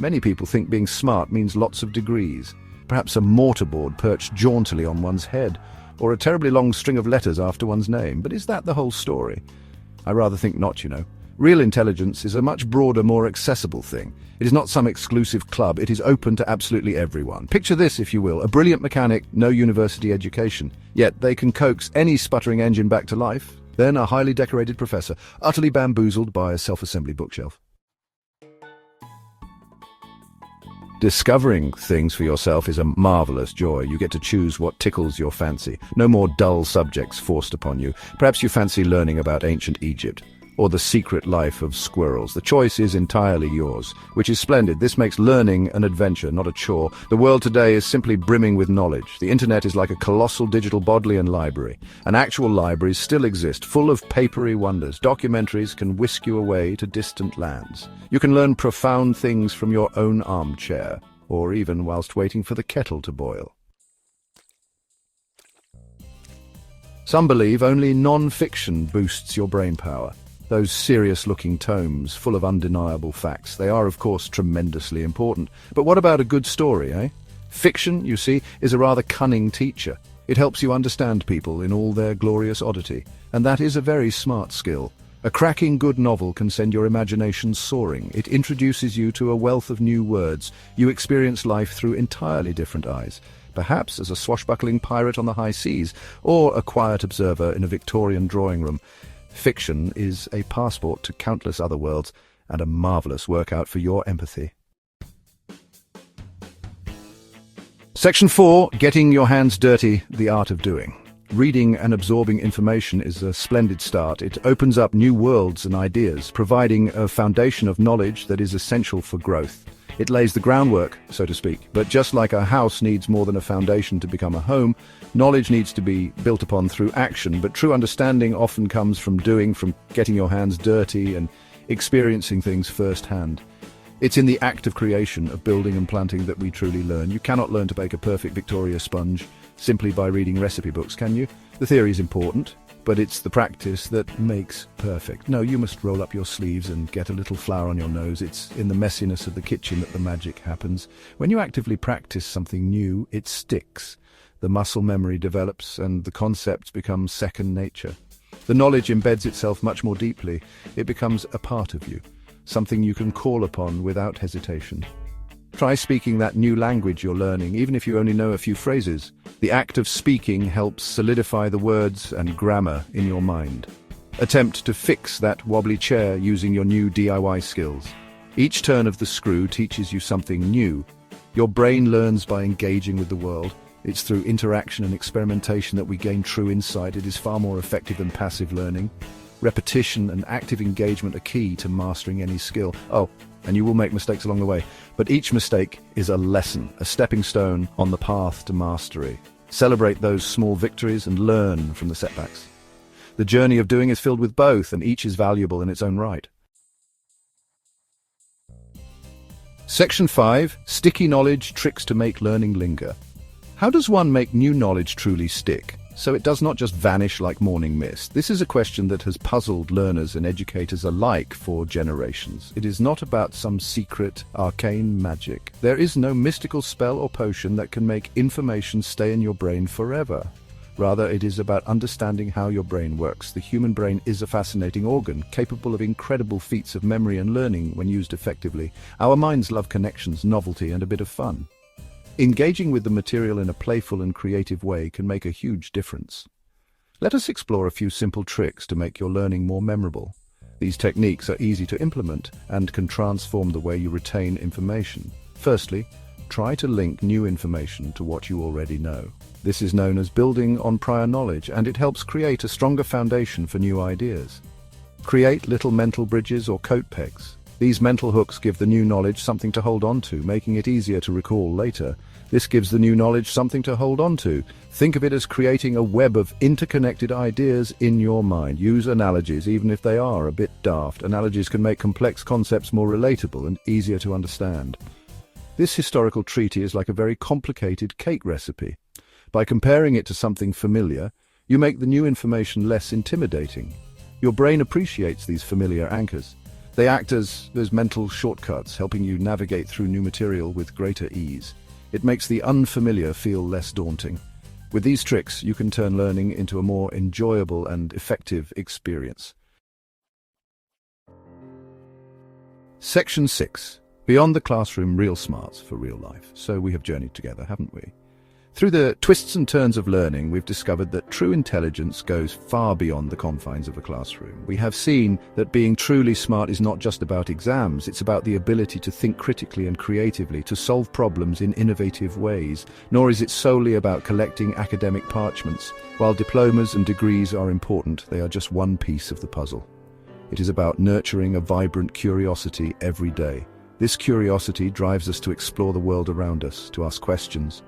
Many people think being smart means lots of degrees, perhaps a mortarboard perched jauntily on one's head, or a terribly long string of letters after one's name. But is that the whole story? I rather think not, you know. Real intelligence is a much broader, more accessible thing. It is not some exclusive club, it is open to absolutely everyone. Picture this, if you will, a brilliant mechanic, no university education, yet they can coax any sputtering engine back to life. Then a highly decorated professor, utterly bamboozled by a self-assembly bookshelf. Discovering things for yourself is a marvelous joy. You get to choose what tickles your fancy. No more dull subjects forced upon you. Perhaps you fancy learning about ancient Egypt, or the secret life of squirrels. The choice is entirely yours, which is splendid. This makes learning an adventure, not a chore. The world today is simply brimming with knowledge. The internet is like a colossal digital Bodleian library. And actual libraries still exist, full of papery wonders. Documentaries can whisk you away to distant lands. You can learn profound things from your own armchair, or even whilst waiting for the kettle to boil. Some believe only non-fiction boosts your brain power. Those serious-looking tomes, full of undeniable facts, they are, of course, tremendously important. But what about a good story, eh? Fiction, you see, is a rather cunning teacher. It helps you understand people in all their glorious oddity, and that is a very smart skill. A cracking good novel can send your imagination soaring. It introduces you to a wealth of new words. You experience life through entirely different eyes. Perhaps as a swashbuckling pirate on the high seas, or a quiet observer in a Victorian drawing room. Fiction is a passport to countless other worlds and a marvelous workout for your empathy. Section 4, Getting Your Hands Dirty, the Art of Doing. Reading and absorbing information is a splendid start. It opens up new worlds and ideas, providing a foundation of knowledge that is essential for growth. It lays the groundwork, so to speak. But just like a house needs more than a foundation to become a home, knowledge needs to be built upon through action. But true understanding often comes from doing, from getting your hands dirty and experiencing things firsthand. It's in the act of creation, of building and planting, that we truly learn. You cannot learn to bake a perfect Victoria sponge simply by reading recipe books, can you? The theory is important, but it's the practice that makes perfect. No, you must roll up your sleeves and get a little flour on your nose. It's in the messiness of the kitchen that the magic happens. When you actively practice something new, it sticks. The muscle memory develops and the concepts become second nature. The knowledge embeds itself much more deeply. It becomes a part of you, something you can call upon without hesitation. Try speaking that new language you're learning, even if you only know a few phrases. The act of speaking helps solidify the words and grammar in your mind. Attempt to fix that wobbly chair using your new DIY skills. Each turn of the screw teaches you something new. Your brain learns by engaging with the world. It's through interaction and experimentation that we gain true insight. It is far more effective than passive learning. Repetition and active engagement are key to mastering any skill. Oh, and you will make mistakes along the way, but each mistake is a lesson, a stepping stone on the path to mastery. Celebrate those small victories and learn from the setbacks. The journey of doing is filled with both, and each is valuable in its own right. Section 5, Sticky Knowledge, Tricks to Make Learning Linger. How does one make new knowledge truly stick, so it does not just vanish like morning mist? This is a question that has puzzled learners and educators alike for generations. It is not about some secret, arcane magic. There is no mystical spell or potion that can make information stay in your brain forever. Rather, it is about understanding how your brain works. The human brain is a fascinating organ, capable of incredible feats of memory and learning when used effectively. Our minds love connections, novelty, and a bit of fun. Engaging with the material in a playful and creative way can make a huge difference. Let us explore a few simple tricks to make your learning more memorable. These techniques are easy to implement and can transform the way you retain information. Firstly, try to link new information to what you already know. This is known as building on prior knowledge, and it helps create a stronger foundation for new ideas. Create little mental bridges or coat pegs. These mental hooks give the new knowledge something to hold on to, making it easier to recall later. This gives the new knowledge something to hold on to. Think of it as creating a web of interconnected ideas in your mind. Use analogies, even if they are a bit daft. Analogies can make complex concepts more relatable and easier to understand. This historical treaty is like a very complicated cake recipe. By comparing it to something familiar, you make the new information less intimidating. Your brain appreciates these familiar anchors. They act as mental shortcuts, helping you navigate through new material with greater ease. It makes the unfamiliar feel less daunting. With these tricks, you can turn learning into a more enjoyable and effective experience. Section 6. Beyond the classroom, real smarts for real life. So we have journeyed together, haven't we? Through the twists and turns of learning, we've discovered that true intelligence goes far beyond the confines of a classroom. We have seen that being truly smart is not just about exams, it's about the ability to think critically and creatively, to solve problems in innovative ways. Nor is it solely about collecting academic parchments. While diplomas and degrees are important, they are just one piece of the puzzle. It is about nurturing a vibrant curiosity every day. This curiosity drives us to explore the world around us, to ask questions,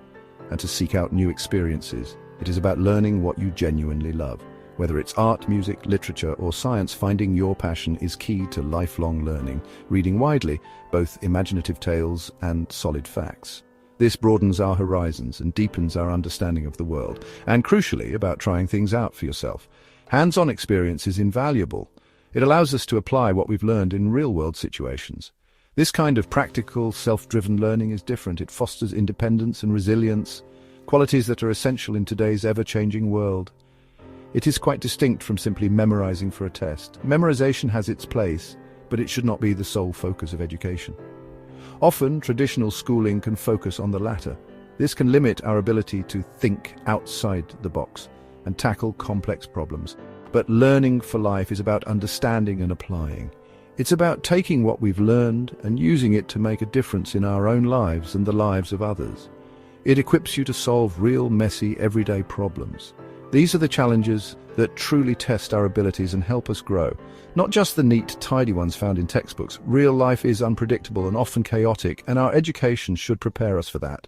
and to seek out new experiences. It is about learning what you genuinely love. Whether it's art, music, literature, or science, finding your passion is key to lifelong learning. Reading widely, both imaginative tales and solid facts. This broadens our horizons and deepens our understanding of the world. And crucially, about trying things out for yourself. Hands-on experience is invaluable. It allows us to apply what we've learned in real-world situations. This kind of practical, self-driven learning is different. It fosters independence and resilience, qualities that are essential in today's ever-changing world. It is quite distinct from simply memorizing for a test. Memorization has its place, but it should not be the sole focus of education. Often, traditional schooling can focus on the latter. This can limit our ability to think outside the box and tackle complex problems. But learning for life is about understanding and applying. It's about taking what we've learned and using it to make a difference in our own lives and the lives of others. It equips you to solve real, messy, everyday problems. These are the challenges that truly test our abilities and help us grow. Not just the neat, tidy ones found in textbooks. Real life is unpredictable and often chaotic, and our education should prepare us for that.